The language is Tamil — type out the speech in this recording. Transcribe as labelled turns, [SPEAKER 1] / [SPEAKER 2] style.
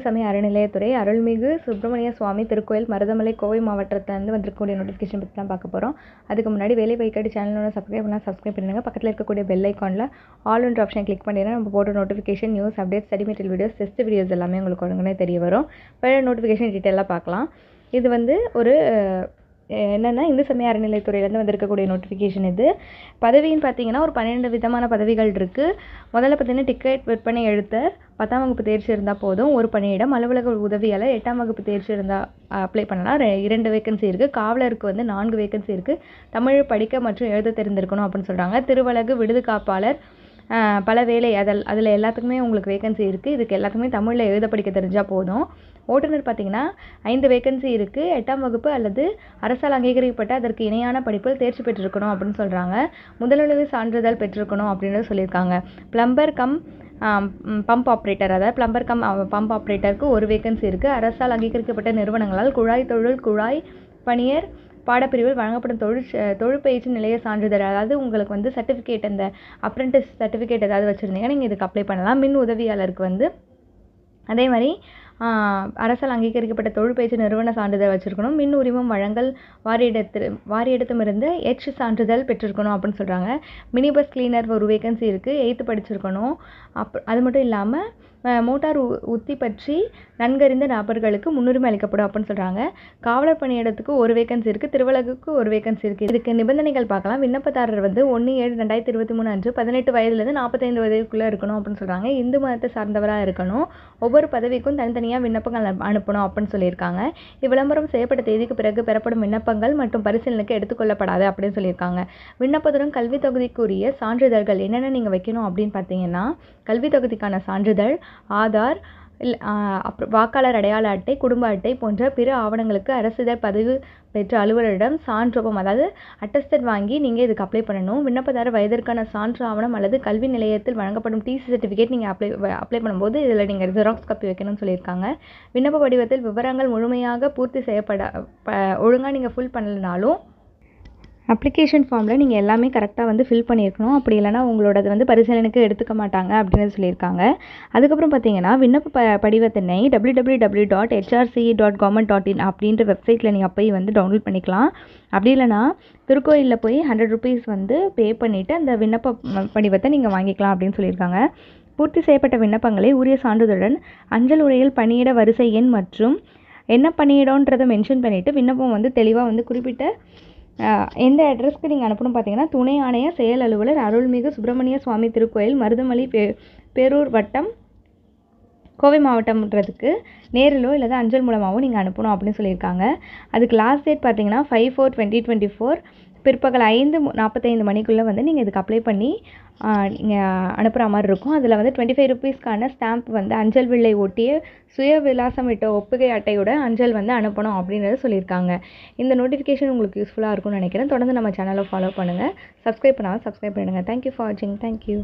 [SPEAKER 1] சமய அறநிலையத்துறை அருள்மிகு சுப்பிரமணிய சுவாமி திருக்கோயில் மருதமலை கோவை மாவட்டத்திலேருந்து வந்திருக்கக்கூடிய நோட்டிஃபிகேஷன் பற்றி தான் பார்க்க போகிறோம். அதுக்கு முன்னாடி வேலை வைக்காடி சேனலோட சப்ஸ்கிரைப் பண்ணுங்க. பக்கத்தில் இருக்கக்கூடிய பெல் ஐக்கானில் ஆல் ஒன்ற ஆப்ஷன் கிளிக் பண்ணிங்கன்னா நம்ம போட்ட notification, news update, study material videos, test videos எல்லாமே உங்களுக்கு உடனே தெரிய வரும். வேறு நோட்டிஃபிகேஷன் டீட்டெயிலாக பார்க்கலாம். இது வந்து ஒரு என்னென்னா இந்து சமய அறநிலையத்துறையிலேருந்து வந்திருக்கக்கூடிய நோட்டிஃபிகேஷன். இது பதவின்னு பார்த்தீங்கன்னா ஒரு 12 விதமான பதவிகள் இருக்குது. முதல்ல பார்த்தீங்கன்னா டிக்கெட் விற்பனை எழுத்தர் 10ஆம் வகுப்பு தேர்ச்சி இருந்தால் போதும், ஒரு பணியிடம். அலுவலக உதவியாளர் 8ஆம் வகுப்பு தேர்ச்சி இருந்தால் அப்ளை பண்ணலாம், 2 வேகன்சி இருக்குது. காவலருக்கு வந்து 4 வேகன்சி இருக்குது. தமிழ் படிக்க மற்றும் எழுத தெரிந்திருக்கணும் அப்படின்னு சொல்கிறாங்க. திருவழகு விடுது காப்பாளர் பல வேலை அதில் எல்லாத்துக்குமே உங்களுக்கு வேகன்சி இருக்குது. இதுக்கு எல்லாத்துக்குமே தமிழில் எழுத படிக்க தெரிஞ்சால் போதும். ஓட்டுநர் பார்த்தீங்கன்னா 5 வேகன்சி இருக்குது. 8ஆம் வகுப்பு அல்லது அரசால் அங்கீகரிக்கப்பட்ட அதற்கு இணையான படிப்பில் தேர்ச்சி பெற்றிருக்கணும் அப்படின்னு சொல்கிறாங்க. முதலுதவி சான்றிதழ் பெற்றிருக்கணும் அப்படின்னு சொல்லியிருக்காங்க. பிளம்பர் கம் பம்ப் ஆப்ரேட்டர், அதாவது பிளம்பர் கம் பம்ப் ஆப்ரேட்டருக்கு 1 வேகன்சி இருக்குது. அரசால் அங்கீகரிக்கப்பட்ட நிறுவனங்களால் குழாய் தொழில் குழாய் பணியர் பாடப்பிரிவில் வழங்கப்படும் தொழிற்பயிற்சி நிலைய சான்றிதழ், அதாவது உங்களுக்கு வந்து சர்டிஃபிகேட், அந்த அப்ரெண்டிஸ் சர்டிஃபிகேட் ஏதாவது வச்சுருந்தீங்கன்னா நீங்கள் இதுக்கு அப்ளை பண்ணலாம். மின் உதவியாளருக்கு வந்து அதே மாதிரி அரசால் அங்கீகரிக்கப்பட்ட தொழிற்பயிற்சி நிறுவன சான்றிதழ் வச்சுருக்கணும். மின் உரிமம் வழங்கல் வாரியத்திடமிருந்து சான்றிதழ் பெற்றிருக்கணும் அப்படின்னு சொல்கிறாங்க. மினி பஸ் கிளீனர் 1 வேகன்சி இருக்குது. 8th படிச்சிருக்கணும். அது மட்டும் இல்லாமல் மோட்டார் உத்தி பற்றி நன்கறிந்த நபர்களுக்கு முன்னுரிமை அளிக்கப்படும் அப்படின்னு சொல்கிறாங்க. காவலர் பணியிடத்துக்கு 1 வேகன்சி இருக்குது. திருவழகுக்கு 1 வேகன்சி இருக்குது. இதுக்கு நிபந்தனைகள் பார்க்கலாம். விண்ணப்பதாரர் வந்து 1/7/2023 அன்று 18 வயதுலேருந்து 45 வயதுக்குள்ளே இருக்கணும் அப்படின்னு சொல்கிறாங்க. இந்து மதத்தை சார்ந்தவராக இருக்கணும். ஒவ்வொரு பதவிக்கும் தனித்தனியாக விண்ணப்பங்கள் அனுப்பணும் அப்படின்னு சொல்லியிருக்காங்க. இவ்விளம்பரம் செய்யப்பட்ட தேதிக்கு பிறகு பெறப்படும் விண்ணப்பங்கள் மற்றும் பரிசீலனைக்கு எடுத்துக்கொள்ளப்படாது அப்படின்னு சொல்லியிருக்காங்க. விண்ணப்பத்துடன் கல்வி தொகுதிக்குரிய சான்றிதழ்கள் என்னென்ன நீங்கள் வைக்கணும் அப்படின்னு பார்த்தீங்கன்னா, கல்வி தொகுதிக்கான சான்றிதழ், ஆதார், அப்புறம் வாக்காளர் அடையாள அட்டை, குடும்ப அட்டை போன்ற பிற ஆவணங்களுக்கு அரசிதழ் பதிவு பெற்ற அலுவலரிடம் சான்றொப்பம், அதாவது அட்டஸ்டட் வாங்கி நீங்கள் இதுக்கு அப்ளை பண்ணணும். விண்ணப்பதாரர் வயதிற்கான சான்று ஆவணம் அல்லது கல்வி நிலையத்தில் வழங்கப்படும் டிசி சர்டிஃபிகேட் நீங்கள் அப்ளை பண்ணும்போது இதில் நீங்கள் ஜெராக்ஸ் காப்பி வைக்கணும்னு சொல்லியிருக்காங்க. விண்ணப்ப படிவத்தில் விவரங்கள் முழுமையாக பூர்த்தி ஒழுங்காக நீங்கள் ஃபில் பண்ணலனாலும் அப்ளிகேஷன் ஃபார்மில் நீங்கள் எல்லாமே கரெக்டாக வந்து ஃபில் பண்ணியிருக்கணும். அப்படி இல்லைனா உங்களோடது வந்து பரிசீலனைக்கு எடுத்துக்க மாட்டாங்க அப்படின்னு சொல்லியிருக்காங்க. அதுக்கப்புறம் பார்த்தீங்கன்னா விண்ணப்ப படிவத்தினை www.hrce.government.in அப்படின்ற வெப்சைட்டில் நீங்கள் போய் வந்து டவுன்லோட் பண்ணிக்கலாம். அப்படி இல்லைனா திருக்கோயிலில் போய் 100 rupees வந்து பே பண்ணிவிட்டு அந்த விண்ணப்ப படிவத்தை நீங்கள் வாங்கிக்கலாம் அப்படின்னு சொல்லியிருக்காங்க. பூர்த்தி செய்யப்பட்ட விண்ணப்பங்களை உரிய சான்றிதழுடன் அஞ்சல் உறையில் பணியிட வரிசை எண் மற்றும் என்ன பணியிடன்றதை மென்ஷன் பண்ணிவிட்டு விண்ணப்பம் வந்து தெளிவாக வந்து குறிப்பிட்ட எந்த அட்ரஸ்க்கு நீங்கள் அனுப்பணும் பார்த்தீங்கன்னா, துணை ஆணையர் செயல் அலுவலர் அருள்மிகு சுப்பிரமணிய சுவாமி திருக்கோயில் மருதமலை பேரூர் வட்டம் கோவை மாவட்டம்ன்றதுக்கு நேரிலோ இல்லை அஞ்சல் மூலமாகவும் நீங்கள் அனுப்பணும் அப்படின்னு சொல்லியிருக்காங்க. அதுக்கு லாஸ்ட் டேட் பார்த்தீங்கன்னா 5/4/2024 பிற்பகல் 5:45 மணிக்குள்ளே வந்து நீங்கள் இதுக்கு அப்ளை பண்ணி நீங்கள் அனுப்புகிற மாதிரி இருக்கும். அதில் வந்து 25 rupeesக்கான ஸ்டாம்ப் வந்து அஞ்சல் வில்லை ஒட்டிய சுய விலாசமிட்ட ஒப்புகை அட்டையோட அஞ்சல் வந்து அனுப்பணும் அப்படின்றத சொல்லியிருக்காங்க. இந்த நோட்டிஃபிகேஷன் உங்களுக்கு யூஸ்ஃபுல்லாக இருக்கும்னு நினைக்கிறேன். தொடர்ந்து நம்ம சேனலை ஃபாலோ பண்ணுங்கள். சப்ஸ்கிரைப் பண்ணாலும் சப்ஸ்கிரைப் பண்ணுங்கள். தேங்க்யூ ஃபார் வாட்சிங். தேங்க்யூ.